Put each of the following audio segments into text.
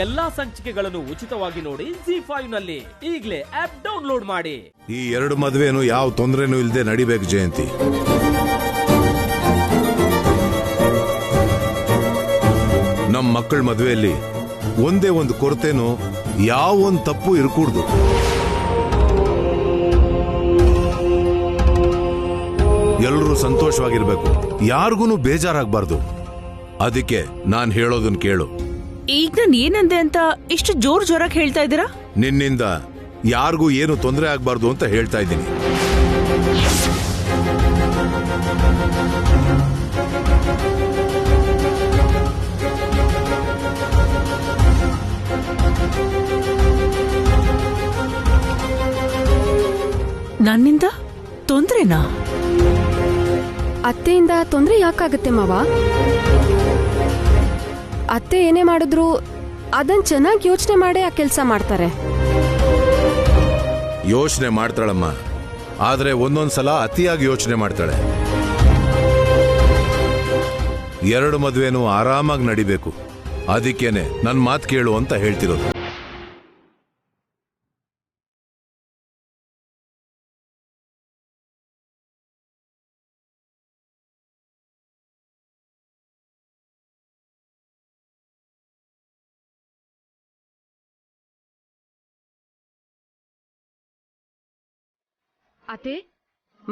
ಎಲ್ಲಾ ಸಂಚಿಕೆಗಳನ್ನು ಉಚಿತವಾಗಿ ನೋಡಿ ZEE5 ನಲ್ಲಿ. ಈಗಲೇ ಆಪ್ ಡೌನ್ಲೋಡ್ ಮಾಡಿ. ಈ ಎರಡು ಮದುವೆನು ಯಾವ ತೊಂದರೆನೂ ಇಲ್ಲದೆ ನಡಿಬೇಕು ಜಯಂತಿ. ನಮ್ಮ ಮಕ್ಕಳ ಮದುವೆಯಲ್ಲಿ ಒಂದೇ ಒಂದು ಕೊರತೆನೂ ಯಾವ ಒಂದು ತಪ್ಪು ಇರಕೂಡ್ದು. ಎಲ್ಲರೂ ಸಂತೋಷವಾಗಿರ್ಬೇಕು, ಯಾರಿಗೂ ಬೇಜಾರಾಗಬಾರ್ದು. ಅದಕ್ಕೆ ನಾನ್ ಹೇಳೋದನ್ನ ಕೇಳು. ಈಗ ನಾನು ಏನಂದೆ ಅಂತ ಇಷ್ಟು ಜೋರಾಗಿ ಹೇಳ್ತಾ ಇದ್ದೀರಾ? ನಿನ್ನಿಂದ ಯಾರಿಗೂ ಏನು ತೊಂದರೆ ಆಗ್ಬಾರ್ದು ಅಂತ ಹೇಳ್ತಾ ಇದ್ದೀನಿ. ನನ್ನಿಂದ ತೊಂದ್ರೆನಾ? ಅತ್ತೆಯಿಂದ ತೊಂದ್ರೆ ಯಾಕಾಗತ್ತೆ ಮಾವ? ಅತ್ತೆ ಏನೇ ಮಾಡಿದ್ರು ಅದನ್ನ ಚೆನ್ನಾಗಿ ಯೋಚನೆ ಮಾಡೇ ಆ ಕೆಲಸ ಮಾಡ್ತಾರೆ. ಯೋಚನೆ ಮಾಡ್ತಾಳಮ್ಮ, ಆದ್ರೆ ಒಂದೊಂದ್ಸಲ ಅತಿಯಾಗಿ ಯೋಚನೆ ಮಾಡ್ತಾಳೆ. ಎರಡು ಮದುವೆನೂ ಆರಾಮಾಗಿ ನಡಿಬೇಕು. ಅದಕ್ಕೇನೆ ನನ್ ಮಾತು ಕೇಳು ಅಂತ ಹೇಳ್ತಿರೋದು. ಅತ್ತೆ,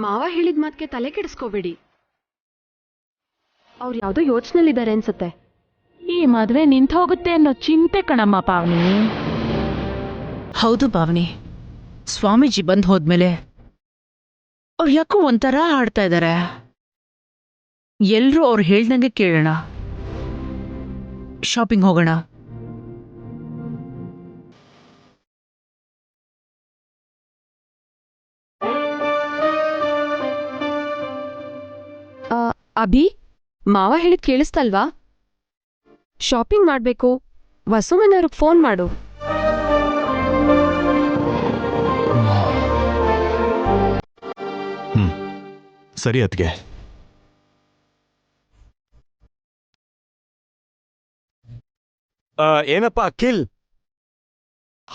ಮಾವ ಹೇಳಿದ ಮಾತ್ಗೆ ತಲೆ ಕೆಡಿಸ್ಕೋಬೇಡಿ. ಅವ್ರು ಯಾವ್ದೋ ಯೋಚನೆಲಿದ್ದಾರೆ ಅನ್ಸತ್ತೆ. ಈ ಮದ್ವೆ ನಿಂತ ಹೋಗುತ್ತೆ ಅನ್ನೋ ಚಿಂತೆ ಕಣಮ್ಮ ಪಾವನಿ. ಹೌದು ಪಾವನಿ, ಸ್ವಾಮೀಜಿ ಬಂದ್ ಹೋದ್ಮೇಲೆ ಅವ್ರು ಯಾಕೋ ಒಂಥರ ಆಡ್ತಾ ಇದ್ದಾರೆ. ಎಲ್ರೂ ಅವ್ರು ಹೇಳ್ದಂಗೆ ಕೇಳೋಣ, ಶಾಪಿಂಗ್ ಹೋಗೋಣ. ಅಭಿ, ಮಾವ ಹೇಳಿದ್ ಕೇಳಿಸ್ತಲ್ವಾ? ಶಾಪಿಂಗ್ ಮಾಡ್ಬೇಕು. ವಸುಮನವ್ರಿಗೆ ಫೋನ್ ಮಾಡು. ಸರಿ ಅದ್ಗೆ. ಏನಪ್ಪ ಅಖಿಲ್,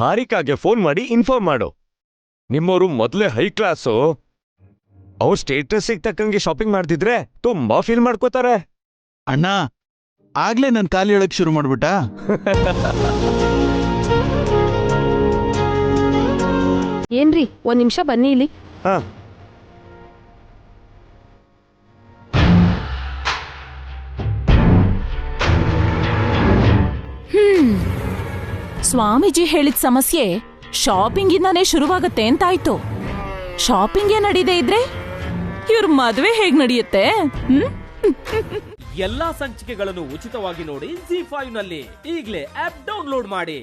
ಹಾರಿಕಾಗೆ ಫೋನ್ ಮಾಡಿ ಇನ್ಫಾರ್ಮ್ ಮಾಡು. ನಿಮ್ಮವರು ಮೊದಲೇ ಹೈ ಕ್ಲಾಸು. ಅವ್ರು ಸ್ಟೇಟಸ್ಗೆ ತಕ್ಕಂಗೆ ಶಾಪಿಂಗ್ ಮಾಡ್ತಿದ್ರೆ ತುಂಬಾ ಫೀಲ್ ಮಾಡ್ಕೋತಾರೆ. ಅಣ್ಣ ಆಗ್ಲೇ ನನ್ ಕಾಲು ಹೇಳಕ್ ಶುರು ಮಾಡ್ಬಿಟ್ಟ. ಏನ್ರಿ, ಒಂದ್ ನಿಮಿಷ ಬನ್ನಿ ಇಲ್ಲಿ. ಹಾ, ಸ್ವಾಮೀಜಿ ಹೇಳಿದ ಸಮಸ್ಯೆ ಶಾಪಿಂಗ್ ಇಂದಾನೇ ಶುರುವಾಗತ್ತೆ ಅಂತಾಯ್ತು. ಶಾಪಿಂಗೇ ನಡೀದೇ ಇದ್ರೆ ಇವ್ರ ಮದ್ವೆ ಹೇಗ್ ನಡೆಯುತ್ತೆ? ಎಲ್ಲಾ ಸಂಚಿಕೆಗಳನ್ನು ಉಚಿತವಾಗಿ ನೋಡಿ ZEE5 ನಲ್ಲಿ. ಈಗಲೇ ಆಪ್ ಡೌನ್ಲೋಡ್ ಮಾಡಿ.